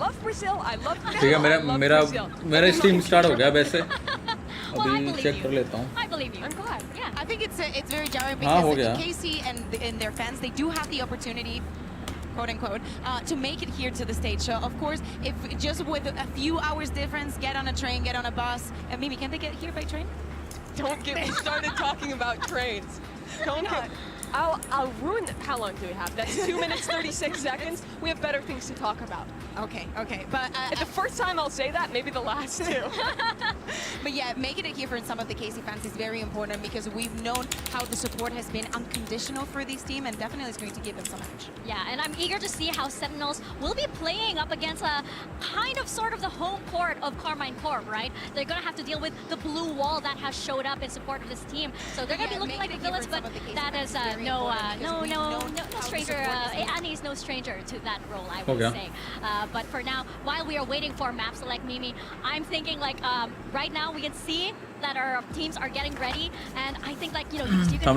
love Brazil. I love. ठीक है मेरा स्ट्रीम स्टार्ट हो गया वैसे अभी चेक कर लेता हूँ I believe you. I'm glad. Yeah. I think it's very jarring हाँ, हो because गया। Casey and their fans, they do have the opportunity, quote unquote, to make it here to the stage. So of course, if just with a few hours difference, get on a train, get on a bus, and maybe can they get here by train? Don't get me started talking about trains. Don't get. I'll ruin it. How long do we have? That's 2 minutes 36 seconds. We have better things to talk about. Okay, but The first time I'll say that, maybe the last too. but yeah, making it here for some of the Casey fans is very important because we've known how the support has been unconditional for this team, and definitely it's going to give them some edge. Yeah, and I'm eager to see how Sentinels will be playing up against a kind of sort of the home court of Carmine Corp, right? They're going to have to deal with the blue wall that has showed up in support of this team. So they're going to be looking like the villains, but that is no stranger. Annie is no stranger to that role, I would say. But for now, while we are waiting for map select Mimi, I'm thinking like right now we can see that our teams are getting ready, and I think like you can feel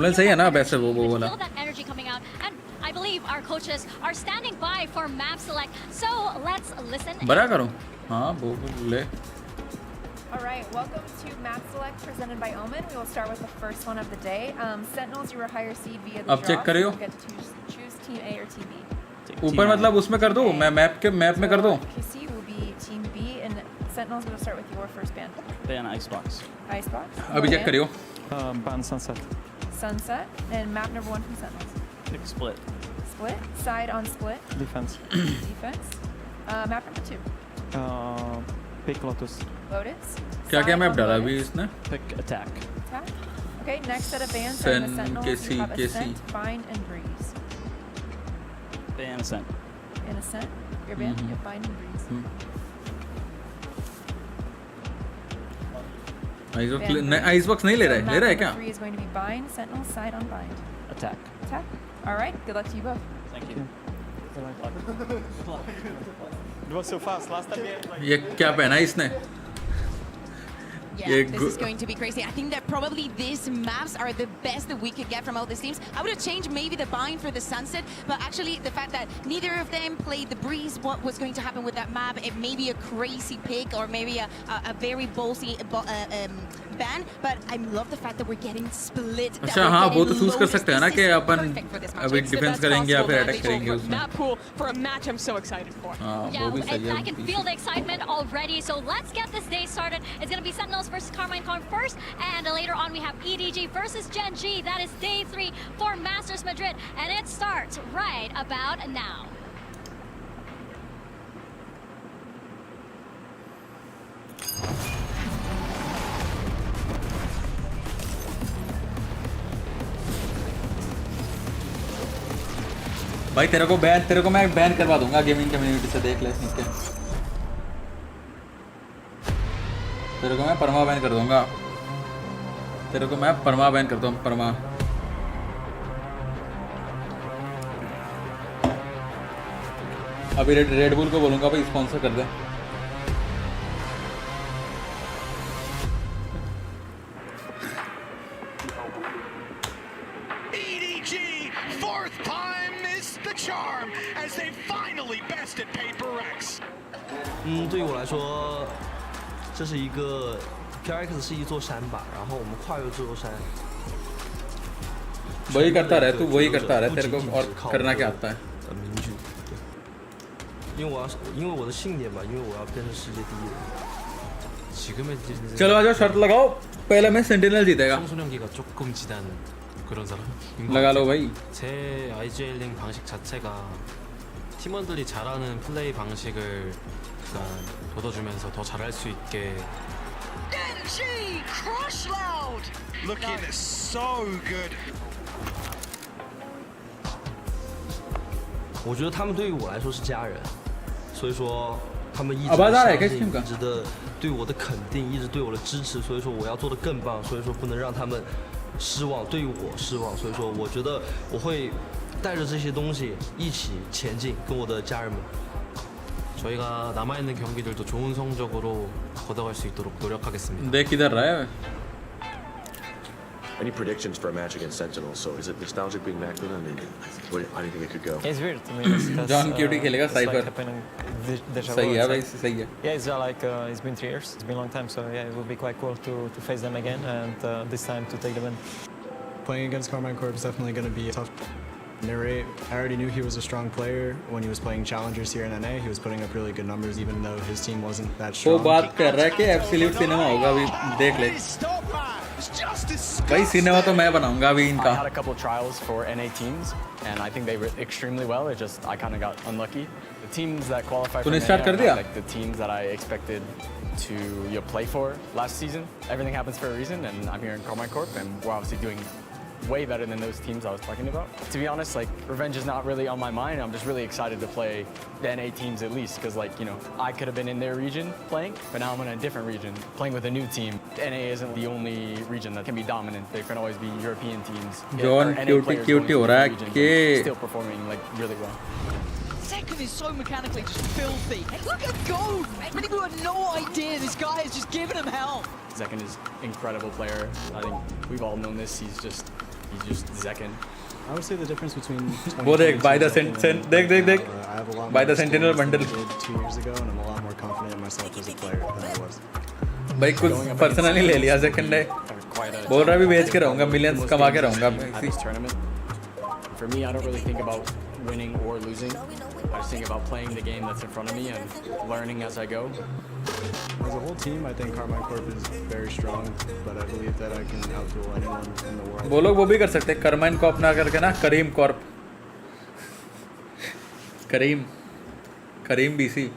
that energy coming out, and I believe our coaches are standing by for map select. So let's listen. बड़ा करो हाँ बोले All right, welcome to Map Select presented by Omen. We will start with the first one of the day. Sentinels, you were higher seed via the अब draw, check करियो so you get to choose Team A or Team B. ऊपर मतलब उसमें कर दो मैं map में कर दो QC will be Team B, and Sentinels will start with your first band. Ban Icebox. Icebox. अभी चेक करियो Ban Sunset. Sunset, and map number 1 from Sentinels. Pick Split. Split. Side on split. Defense. Defense. Map number 2. Pick Lotus. Lotus. क्या Side map on डाला Lotus. अभी इसने Pick Attack. Attack. Okay, next set of bands are the SEN, Sentinels. KC, You have KC. Ascent, Bind, and Breeze. Ban Ascent. In Ascent, your band, you have Bind and Breeze. Icebox नहीं ले रहा है Map क्या number 3 is going to be Bind, Sentinel, side on Bind. Attack. Attack. All right, good luck to you both. Thank you. It was so fast. Last time ये क्या पहना है इसने Yeah, this is going to be crazy. I think that probably these maps are the best that we could get from all these teams. I would have changed maybe the bind for the sunset, but actually the fact that neither of them played the breeze, what was going to happen with that map, it may be a crazy pick or maybe a very ballsy ban, but I love the fact that we're getting split. अच्छा हाँ वो तो choose कर सकते हैं ना कि अपन अभी डिफेंस करेंगे या फिर अटैक करेंगे उसमें Map pool for a match I'm so excited for. हाँ Yeah, वो भी सही है I can feel the excitement already. So let's get this day started. It's going to be Sentinels versus Carmine Corp first, and later on we have EDG versus Gen G. That is day 3 for Masters Madrid, and it starts right about now. भाई तेरे को मैं ban करवा दूंगा gaming community से देख ले ठीक है तेरे को मैं परमा बैन कर दूंगा तेरे को मैं परमा बैन करता हूँ परमा अभी रेड बुल को बोलूंगा भाई स्पॉन्सर कर दे EDG, fourth time is the charm as they finally bested Paper Rex. 对于我来说，这是一个 PRX 是一座山吧，然后我们跨越这座山。 वही करता रहे तू वही करता रहे तेरे को और करना क्या आता है 名句，对，因为我的信念吧，因为我要变成世界第一人。 चलो आ जाओ शर्त लगाओ पहले मैं सेंटिनल जीतेगा 청소년기가 조금 지난 그런 사람. लगा लो भाई 제 IGL링 방식 자체가 팀원들이 잘하는 플레이 방식을 약간 돋워주면서 더 잘할 수 있게. NG Crush Loud looking so good. 我觉得他们对于我来说是家人，所以说他们一直一直的对我的肯定，一直对我的支持，所以说我要做得更棒，所以说不能让他们失望，对于我失望，所以说我觉得我会带着这些东西一起前进，跟我的家人们。 저희가 남아있는 경기들도 좋은 성적으로 걷어갈 수 있도록 노력하겠습니다. देख किधर रहा है Any predictions for a match against Sentinels? So is it nostalgic being back with them? And how do you think it could go? It's weird to me. Because, John QT खेलेगा it's Cypher. like happening deja vu. सही है भाई, It's like- सही है. Yeah, it's like it's been 3 years. It's been a long time, so yeah, it would be quite cool to face them again and this time to take the win. Playing against Carmine Corp is definitely going to be tough. Narrate. I already knew he was a strong player when he was playing challengers here in NA. He was putting up really good numbers, even though his team wasn't that वो strong. बात कर रहा है कि absolute cinema होगा अभी देख ले भाई सिनेमा तो मैं बनाऊंगा अभी I इनका had a couple trials for NA teams, and I think they were extremely well. It just I kind of got unlucky. The teams that qualified for तूने NA start कर are दिया? not like the teams that I expected to play for last season. Everything happens for a reason, and I'm here in Carmine Corp, and we're obviously doing way better than those teams I was talking about. To be honest, like revenge is not really on my mind. I'm just really excited to play the NA teams at least, because like I could have been in their region playing, but now I'm in a different region playing with a new team. NA isn't the only region that can be dominant. There can always be European teams. John QT हो रहा है कि still performing like really well. Second is so mechanically just filthy. Hey, look at Gold! Many people had no idea this guy is just giving him hell. Zekken is incredible player. I think we've all known this. He's just Zekken. I would say the difference between वो देख by the देख I have a lot by more the Sentinel skills than bundle I did 2 years ago, and I'm a lot more confident in myself as a player than I was. भाई कुछ personally ले लिया second है बोल रहा भी बेच के रहूंगा मिलियंस कमा के रहूंगा At this tournament. For me, I don't really think about winning or losing. I just think about playing the game that's in front of me and learning as I go. As a whole team, I think Carmine Corp is very strong, but I believe that I can outduel anyone in the world. वो लोग वो भी कर सकते हैं करमाइन Corp ना करके ना करीम कॉर्प करीम बीसी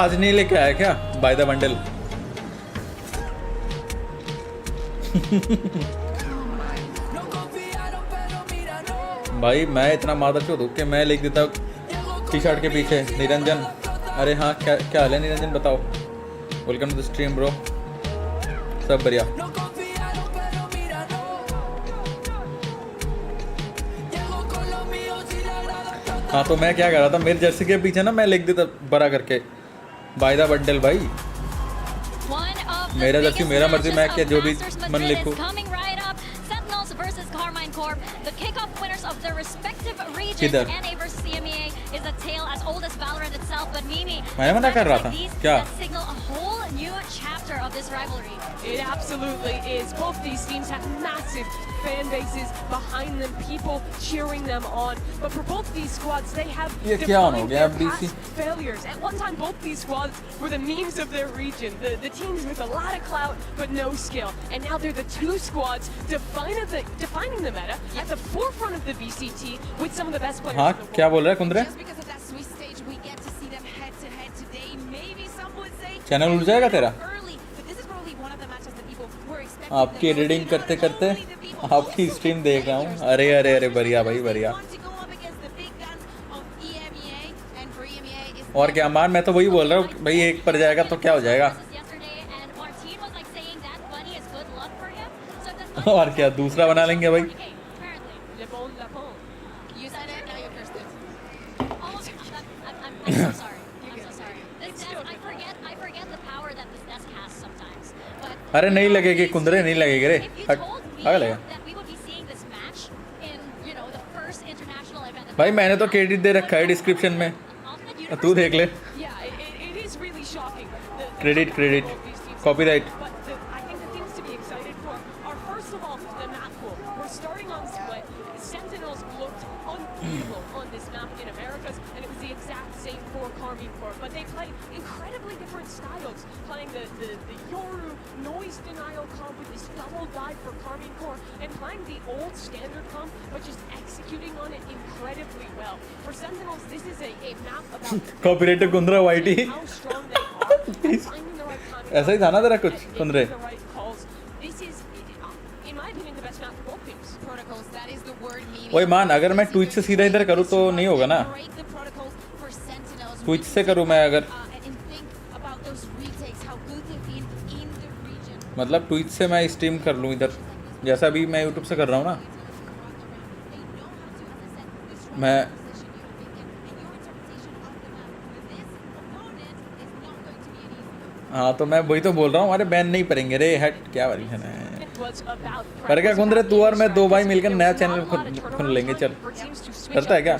आज नहीं लेके आया क्या बाय द बंडल भाई मैं इतना मादर चौधू कि मैं लिख देता टी शर्ट के पीछे निरंजन अरे हाँ क्या हाल है निरंजन बताओ welcome to the stream bro सब बढ़िया हाँ तो मैं क्या कर रहा था मेरे जर्सी के पीछे ना मैं लिख देता बड़ा करके बाय द बंडल भाई मेरा जर्सी मेरा मर्जी मैं क्या जो भी मन लिखूं versus Carmine Corp. The kickoff winners of their respective regions, किधर? NA versus CMEA, is a tale as old as Valorant itself. But Mimi, मैं मना कर रहा था क्या? that signal a whole new chapter of this rivalry. It absolutely is. Both these teams have massive fan bases behind them, people cheering them on. But for both these squads, they have defined their past failures. At one time, both these squads were the memes of their region, the teams with a lot of clout but no skill. And now they're the two squads defining the meta at the forefront of the BCT with some of the best players. हाँ क्या बोल रहा है कुंदरे? Channel उड़ जाएगा तेरा? आपकी editing करते करते आपकी स्ट्रीम देख रहा हूँ अरे बढ़िया भाई बढ़िया और क्या मान मैं तो वही बोल रहा हूँ भाई एक पर जाएगा तो क्या हो जाएगा और क्या दूसरा बना लेंगे भाई अरे नहीं लगेगी कुंदरे नहीं लगेगी रे हट आगे लगा भाई मैंने तो क्रेडिट दे रखा है डिस्क्रिप्शन में तू देख ले credit copyright but they play incredibly different styles, playing the Yoru noise denial comp with this double dive for Carmine Core, and playing the old standard comp, but just executing on it incredibly well. For Sentinels, this is a map about copyright Kundra YT how strong they are, finding the right timing ऐसा ही था ना तेरा कुछ कुंदरे? The right calls. This is, in my opinion, the best map for both teams. Protocols, that is the word meaning. ओए मान, अगर मैं Twitch से सीधा इधर करूँ तो नहीं होगा ना? Break the protocols for Sentinels. Twitch से करूँ मैं अगर, And think about those retakes, how good they've been in the region. मतलब ट्विच से मैं स्ट्रीम कर लूँ इधर, जैसा अभी मैं यूट्यूब से कर रहा हूँ ना, मैं हाँ तो मैं वही तो बोल रहा हूँ, अरे बैन नहीं करेंगे रे, हट क्या वरीशन है। पर क्या कुंदरे, तू और मैं दो भाई मिलकर नया चैनल खोल लेंगे, चल करता है क्या?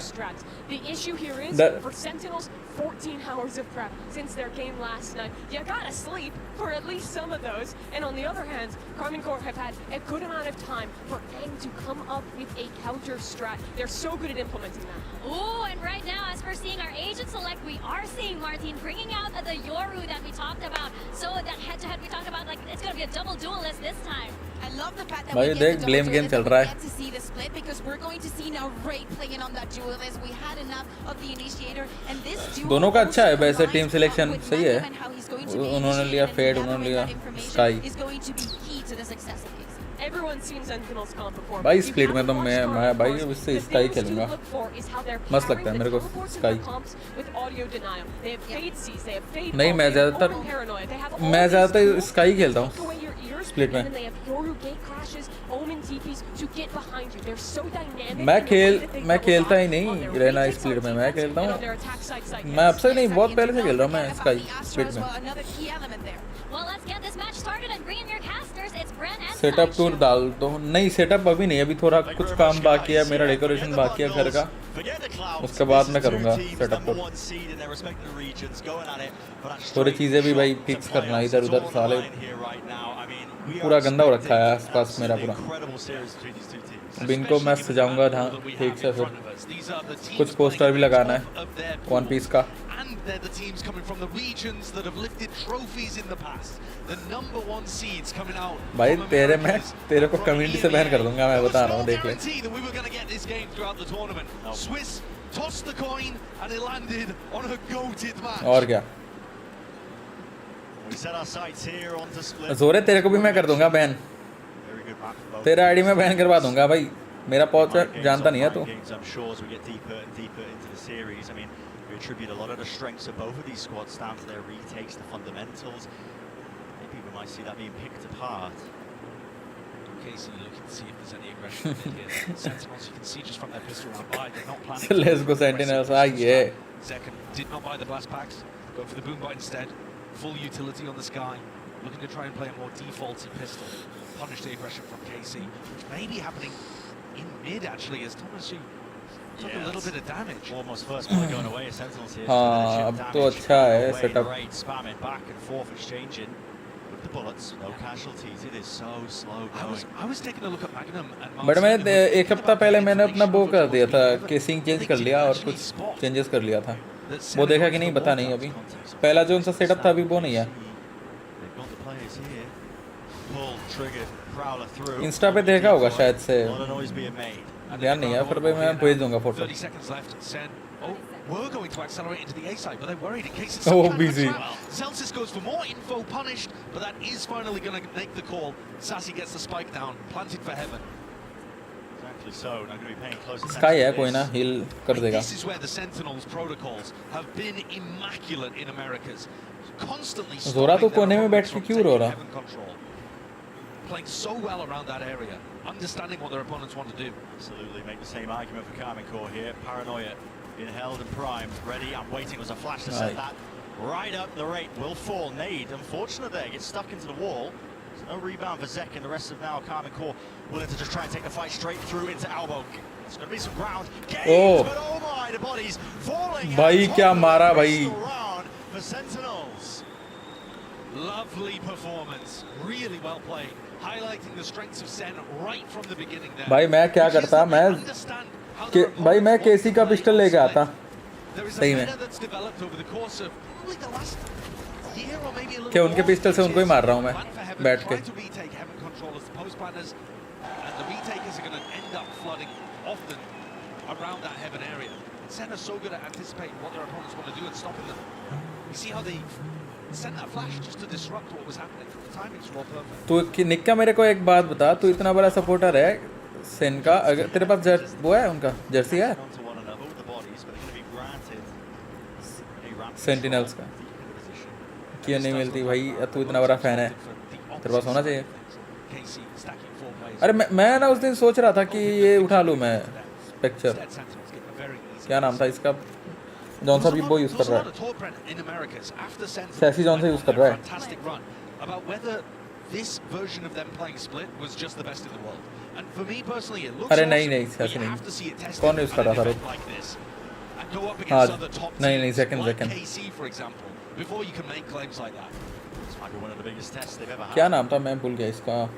The issue here is for Sentinels, 14 hours of prep since their game last night. You gotta sleep for at least some of those. And on the other hand, Karmine Corp have had a good amount of time for them to come up with a counter strat. They're so good at implementing that. Oh, and right now, as we're seeing our agent select, we are seeing Martin bringing out the Yoru that we talked about. So that head-to-head we talked about, like it's gonna be a double duelist this time. I love the fact that भाई we देख get the blame double game duelist, चल that रहा we है। get to see the split because we're going to see now Ray playing on that duelist. We had enough of the initiator and this duel दोनों का अच्छा है वैसे, team selection with सही है। Magnum and how he's going to be उन्होंने लिया initiated fade, and उन्होंने gathering लिया that information sky. is going to be key to the success of KC. Everyone's seen Sentinels comp before. भाई You split में तो haven't मैं watched भाई Karmine अब इससे Corp. Sky The things to खेलूंगा, look for is how they're मस्त लगता है pairing मेरे the को teleports in sky. their comps with audio denial. They have fade C's, they have fade नहीं, bombs, मैं they have ज़्यादातर open paranoia. They have all मैं these ज़्यादातर tools स्काई खेलता to हूँ take away your ears, split and में। then they have Yoru gate crashes, Omen TPs to get behind you. They're so dynamic. मैं in the way that they मैं double खेलता ही back नहीं on their रहना retakes split on में, मैं defense खेलता and हूँ, on their attack side psychics. मैं अब से नहीं, बहुत पहले से खेल रहा हूँ मैं स्काई स्प्लिट में। Another key element there. Well, let's get this match started and bring in your casters. It's Bren and setup Sideshow. Tour डाल दो, नहीं सेटअप अभी नहीं, अभी थोड़ा कुछ काम बाकी है, मेरा डेकोरेशन बाकी है घर का, उसके बाद मैं करूँगा सेटअप टूर। थोड़ी चीज़ें भी भाई फिक्स करना इधर उधर, साले पूरा गंदा हो रखा है आसपास मेरा पूरा। अब इनको मैं सजाऊंगा ठीक से, फिर कुछ पोस्टर भी लगाना है वन पीस का। They're the teams coming from the regions that have lifted trophies in the past. The #1 seeds coming out. भाई तेरे को कम्युनिटी से बैन कर दूंगा, मैं बता रहा हूँ, देख ले। That we were going to get this game throughout the tournament. Swiss tossed the coin and it landed on a goated match. और क्या? We set our sights here on the split. जोरे तेरे को भी मैं कर दूंगा बैन, तेरा आईडी में बैन करवा दूंगा भाई, मेरा पहुंच जानता नहीं है तू। I'm sure as we get deeper and deeper into the series, I mean, we attribute a lot of the strengths of both of these squads down to their retakes, the fundamentals. Maybe we might see that being picked apart. Casey looking to see if there's any aggression in here. Sentinels, you can see just from their pistol round by, they're not planning. So let's go Sentinels, yeah. Zekken did not buy the blast packs, go for the boom bite instead. Full utility on the sky, looking to try and play a more defaulty pistol. Punish the aggression from KC, which may be happening in mid actually, as Thomas took a little bit of damage. Almost first one going away, Sentinels here. हाँ अब तो अच्छा है setup. Spamming back and forth, exchanging with the bullets. No casualties. It is so slow going. I was taking a look at Magnum and but मैं एक हफ्ता पहले मैंने अपना वो कर दिया था, केसिंग चेंज कर लिया और कुछ चेंजेस कर लिया था, वो देखा कि नहीं पता नहीं, अभी पहला जो उनका सेटअप था अभी वो नहीं है। इंस्टा पे देखा होगा शायद से, ध्यान नहीं है, फिर भी मैं भेज दूंगा photo. 30 seconds left. Sen were going to accelerate into the A side, but they're worried in case it's Oh, some kind of a busy. trap. Celsius goes for more info, punished, but that is finally going to make the call. Sassy gets the spike down, planted for heaven. Exactly so. Not going to be paying close attention. Sky है कोई ना, heal कर देगा। This is where the Sentinels protocols have been immaculate in Americas. Constantly जोरा तो कोने में बैठ के from क्यों रो taking रहा? heaven control. Playing so well around that area, understanding what their opponents want to do. Absolutely, make the same argument for Karmine Corp here. Paranoia being held and primed, ready and waiting. Was a flash to set that right up. The rate will fall. Nade, unfortunate there, gets stuck into the wall. There's no rebound for Zek, and the rest of now Karmine Corp willing to just try and take the fight straight through into Albo. It's going to be some ground gains, but oh my, the bodies falling. भाई क्या मारा भाई? For Sentinels. Lovely performance, really well played, highlighting the strengths of Sen right from the beginning there. भाई मैं क्या करता, भाई मैं केसी का पिस्टल लेके आता सही में, क्या उनके पिस्टल से उनको ही मार रहा हूँ मैं बैठ के। Around that heaven area, Sen are so good at anticipating what their opponents want to do and stopping them. You see how they sent that flash just to disrupt what was happening. The timings were all perfect. तू निक्का मेरे को एक बात बता, तू इतना बड़ा सपोर्टर है सेन का, अगर तेरे पास वो है उनका जर्सी है सेंटिनल्स का, क्यों नहीं मिलती भाई? तू इतना बड़ा फैन है, तेरे पास होना चाहिए। अरे मैं ना उस दिन सोच रहा था कि ये उठा लूँ मैं पिक्चर, क्या नाम था इसका, जॉन सा भी वो यूज़ कर रहा है, सैसी जॉन से यूज़ कर रहा है। अरे नहीं सैसी नहीं, कौन यूज़ कर रहा था? हाँ नहीं सेकंड क्या नाम था, मैं भूल गया इसका।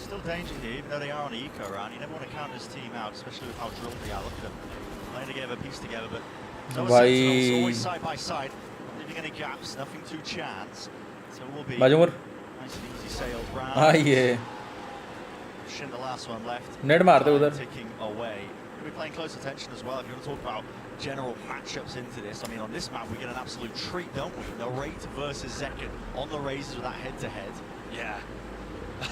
Still danger here, even though they are on an eco round. You never want to count this team out, especially with how drilled they are. Look at them playing together, piece together, but no Sentinels always side by side, not leaving any gaps, nothing to chance. So it will be nice and easy sailed round. हाँ ये Shin the last one left. Net मारते उधर। Ticking away. We'll be paying close attention as well if you want to talk about general matchups into this. I mean, on this map we get an absolute treat, don't we? Narrate versus Zekken on the Razors with that head-to-head. Yeah.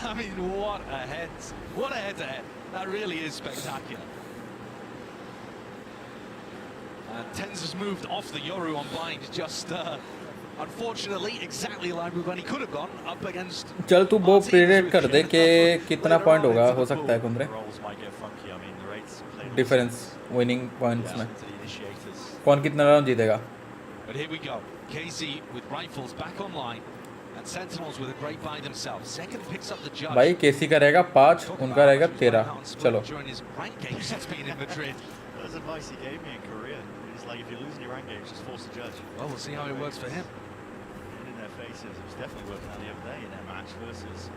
I mean, what a head-to-head. That really is spectacular. Tens has moved off the Yoru on blind, just unfortunately exactly aligned with when he could have gone up against. चल तू वो predict कर दे कि कितना point होगा, हो सकता है कुंद्रे डिफरेंस विनिंग पॉइंट्स में, कौन कितना राउंड जीतेगा। But here we go. KZ with rifles back online. And Sentinels with a great buy themselves. Second picks up the judge. भाई केसी का रहेगा 5, उनका रहेगा 13। चलो। That was advice he gave me in Korea. He's like, if you lose in your rank games, just force the judge. Well, we'll see how it works for him. In their faces, it was definitely working out the other day in their match versus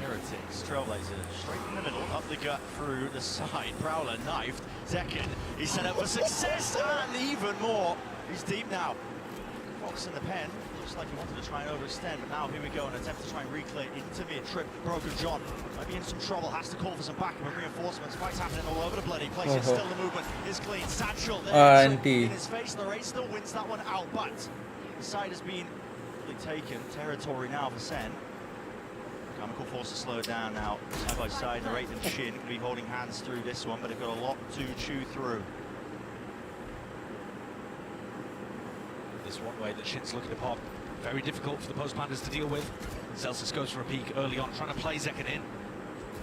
Heretics. Trailblazer straight in the middle, up the gut, through the side. Prowler knifed. Zekken, he's set up for success, and even more. He's deep now. Fox in the pen. Looks like he wanted to try and overextend, but now here we go, an attempt to try and reclear into mid-trip. Broken John might be in some trouble, has to call for some backup and reinforcements. Fights happening all over the bloody place. It's still the movement is clean. Satchel there in his face. The race still wins that one out, but the side has been really taken. Territory now for Sen. Chemical forced to slow down now. Side by side, Narrate and Shin can be holding hands through this one, but they've got a lot to chew through. This one way that Shin's looking to pop. Very difficult for the Post Pandas to deal with. Celsius goes for a peek early on, trying to play Zekken in.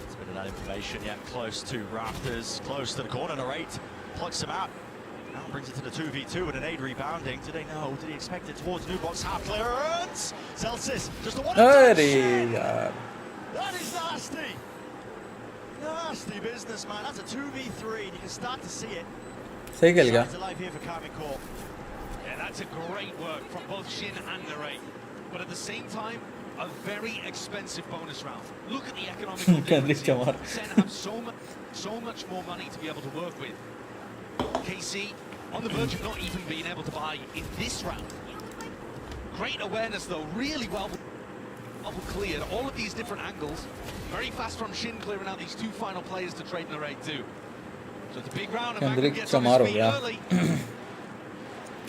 It's a bit of that information, yeah, close to Raptors, close to the corner. Narrate plucks him out. Now brings it to the 2v2 with an aid rebounding. Did they know? Did he expect it towards new box? Half clearance! Celsius, just a one That is nasty! Nasty business, man. That's a 2v3, and you can start to see it. सही खेल गया। Alive here for Carmen Corp. Yeah, that's a great work from both Shin and Narrate. But at the same time, a very expensive bonus round. Look at the economical difference here. Sen have so much more money to be able to work with. KC on the verge of not even being able to buy in this round. Great awareness though, really well cleared. All of these different angles. Very fast from Shin clearing out these two final players to trade Narrate too. So it's a big round and Magnum gets on his feet early.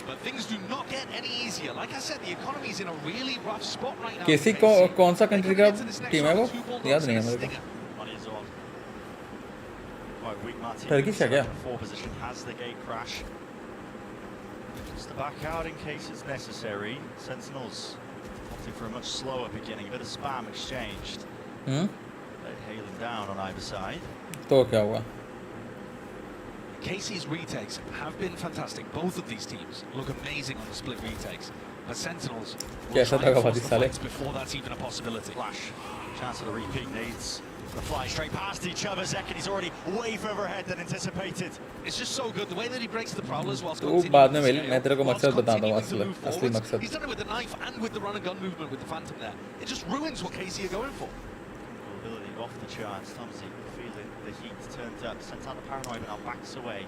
But things do not get any easier. Like I said, the economy is in a really rough spot right now. केसी कौन सा country का team है वो? याद नहीं है मेरे को। टर्किश है क्या? Has the gate crash. Just to back out in case it's necessary. Sentinels opting for a much slower beginning. A bit of spam exchanged. They're hailing down on either side. तो क्या हुआ? KC's retakes have been fantastic. Both of these teams look amazing on the split retakes. But Sentinels will try and force the fights before that's even a possibility. Flash. Chance of the repeat needs. The fly straight past each other. Zekken, he's already way further ahead than anticipated. It's just so good. The way that he breaks the prowlers whilst continuing बाद में मैं तेरे को मकसद बताता हूँ असली मकसद। He's done it with the knife and with the run and gun movement with the Phantom there. It just ruins what KC are going for. Ability off the charts. Tomsy feeling the heat turned up. Sent out the paranoid and now backs away.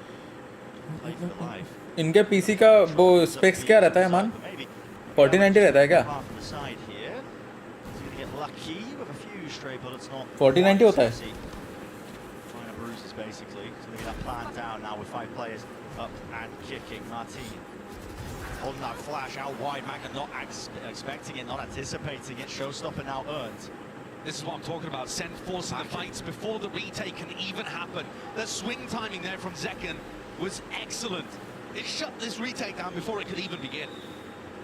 Play for life. इनके PC का वो specs क्या रहता है मान? 4090 रहता है क्या? 4090 होता है? holding that flash out wide. Magnum not expecting it, not anticipating it. Showstopper now earned. This is what I'm talking about. SEN forcing the fights before the retake can even happen. The swing timing there from Zekken was excellent. It shut this retake down before it could even begin.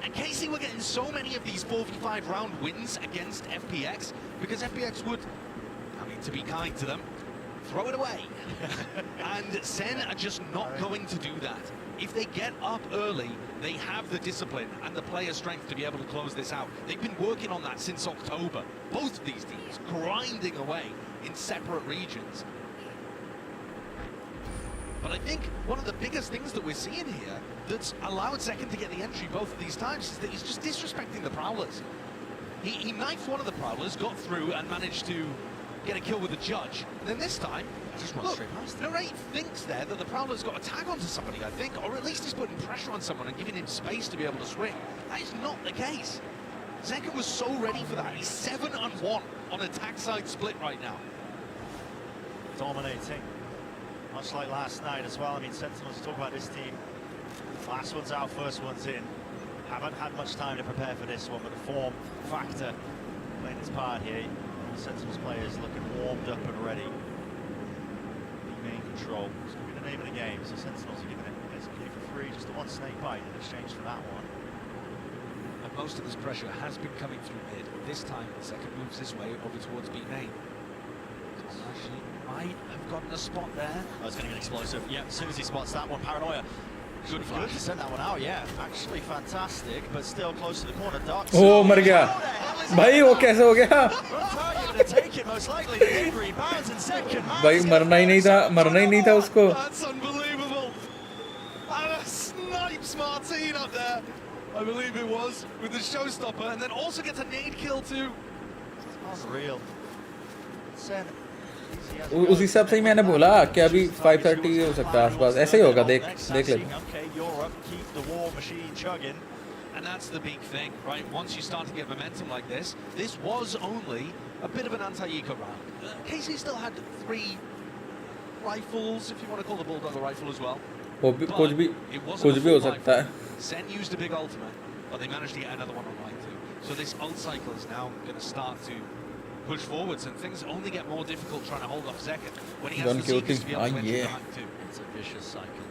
And KC were getting so many of these 4v5 round wins against FPX because FPX would, I mean, to be kind to them, throw it away. And SEN are just not going to do that. If they get up early, they have the discipline and the player strength to be able to close this out. They've been working on that since October. Both of these teams grinding away in separate regions. But I think one of the biggest things that we're seeing here that's allowed Zekken to get the entry both of these times is that he's just disrespecting the Prowlers. He knifed one of the Prowlers, got through and managed to get a kill with the judge. And then this time, just run straight past him. Narrate thinks there that the Prowler's got a tag onto somebody, I think, or at least he's putting pressure on someone and giving him space to be able to swing. That is not the case. Zekken was so ready for that. He's 7-1 on a tag side split right now. Dominating, much like last night as well. I mean, Sentinels talk about this team. Last one's out, first one's in. Haven't had much time to prepare for this one, but the form factor playing its part here. Sentinels players looking warmed up and ready. Main control. It's going to be the name of the game. So Sentinels are giving it SK for free, just the one snake bite in exchange for that one. And most of this pressure has been coming through mid. This time, the second moves this way over towards B main. Actually, might have gotten a spot there. Oh, it's going to get explosive. Yeah, as soon as he spots that one, Paranoia. Good flash. Sent that one out, yeah. Actually fantastic, but still close to the corner. Dark. Oh, मर गया भाई वो कैसे हो गया भाई मरना ही नहीं था उसको That's unbelievable. And a snipes Martin up there. I believe it was with the showstopper, and then also gets a nade kill too. Unreal. SEN. उस हिसाब से ही मैंने बोला कि अभी 5:30 हो सकता है आसपास ऐसे ही होगा देख ले And that's the big thing, right? Once you start to get momentum like this was only a bit of an anti-eco round. KC still had 3 rifles, if you want to call the Bulldog a rifle as well. कुछ भी हो सकता है. SEN used a big ultimate, but they managed to get another one online too. So this ult cycle is now going to start to push forwards, and things only get more difficult trying to hold off Zekken when he has the seekers to be able to enter the hunt too. It's a vicious cycle.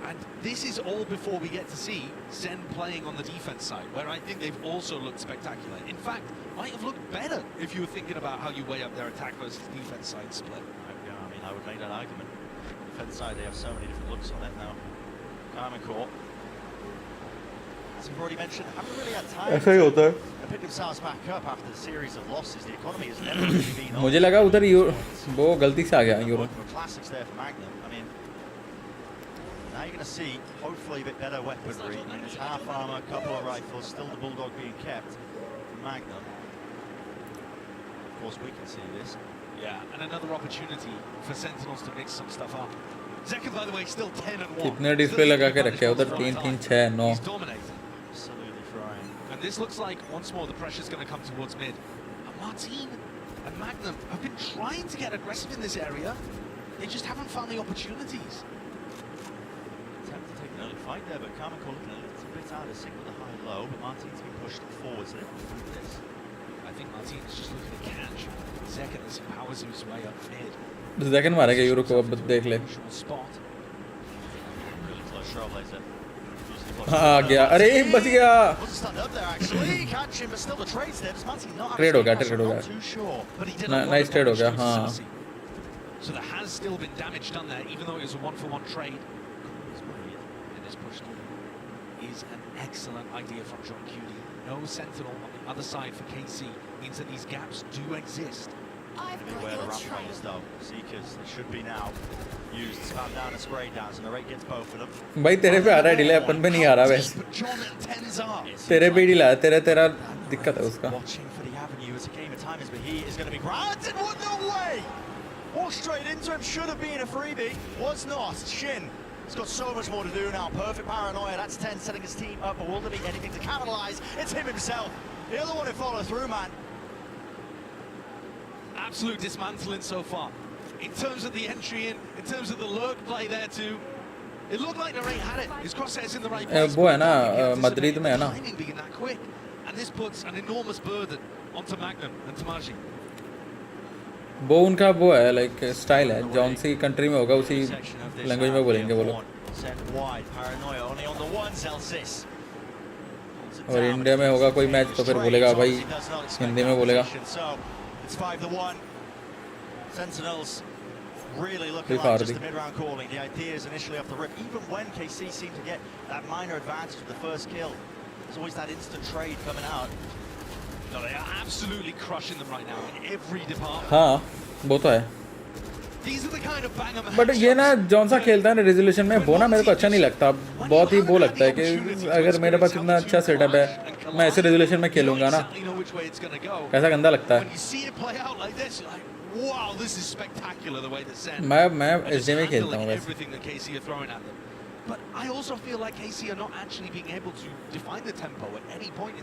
And this is all before we get to see SEN playing on the defense side, where I think they've also looked spectacular. In fact, might have looked better if you were thinking about how you weigh up their attack versus defense side split. Yeah, I mean, I would make that argument. Defense side, they have so many different looks on it now. Carmen Court. As we've already mentioned, haven't really had time to pick themselves back up after the series of losses. The economy has never really been on. मुझे लगा उधर वो गलती से आ गया euro. Classics there for Magnum. I mean, now you're going to see hopefully a bit better weaponry. I mean, it's half armor, a couple of rifles, still the Bulldog being kept for Magnum. Of course, we can see this. Yeah, and another opportunity for Sentinels to mix some stuff up. Zekken, by the way, still 10-1. कितने display लगा के रखे उधर 3 3 6 9. He's dominating. Absolutely frying. And this looks like once more the pressure's going to come towards mid. And Martin and Magnum have been trying to get aggressive in this area. They just haven't found the opportunities. Attempt to take an early fight there, but Carmen looking a little bit out of sync with the high-low, but Martin's been pushed forwards. They don't do this. I think Martin is just looking to catch Zekken as he powers his way up mid. Zekken मारेगा euro को अब देख ले. Really close trailblazer. आ गया अरे बच गया. Wasn't stunned up there actually. Catch him, but still the trade's there. Does Martin not have trade हो गया not too sure. But he did a lot nice of trade हो damage गया to हाँ. Cersei. So there has still been damage done there, even though it was a 1-for-1 trade. And this push is an excellent idea from John Cutie. No Sentinel on the other side for KC means that these gaps do exist. Beware the ramp runners though. Seekers, they should be now used. Spam down and spray down, so Narrate gets both of them. भाई तेरे पे आ रहा है delay अपन पे नहीं आ रहा वैसे. तेरे पे डिले है तेरा दिक्कत है उसका. Watching for the avenue as a game of time is, but he is going to be granted. What no way! Walked straight into him. Should have been a freebie. Was not. Shin. He's got so much more to do now. Perfect paranoia. That's 10 setting his team up, but will there be anything to capitalize? It's him himself. The other one to follow through, man. Absolute dismantling so far. In terms of the entry in terms of the lurk play there too. It looked like Narrate had it. His crosshairs in the right place. वो है ना Madrid में है ना. Timing being that quick, and this puts an enormous burden onto Magnum and Tamaji. वो उनका वो है लाइक स्टाइल है. जौन सी कंट्री में होगा उसी लैंग्वेज में बोलेंगे वो लोग. और इंडिया में होगा कोई मैच तो फिर बोलेगा भाई हिंदी में बोलेगा. Sentinels really looking Big like party. just the mid-round calling. The ideas initially off the rip, even when KC seemed to get that minor advantage with the first kill, there's always that instant trade coming out. No, they are absolutely crushing them right now in every department. हाँ वो तो है. These are the kind of banger but ये ना जौन सा खेलता है ना रेजोल्यूशन में वो ना मेरे को अच्छा नहीं लगता. बहुत ही वो लगता है कि अगर मेरे पास इतना अच्छा सेटअप है मैं ऐसे रेजोल्यूशन में खेलूंगा ना कैसा गंदा लगता है. Wow, this is spectacular the way that SEN मैं एसडी में खेलता हूँ वैसे. everything that KC are throwing at them. But I also feel like KC are not actually being able to define the tempo at any point in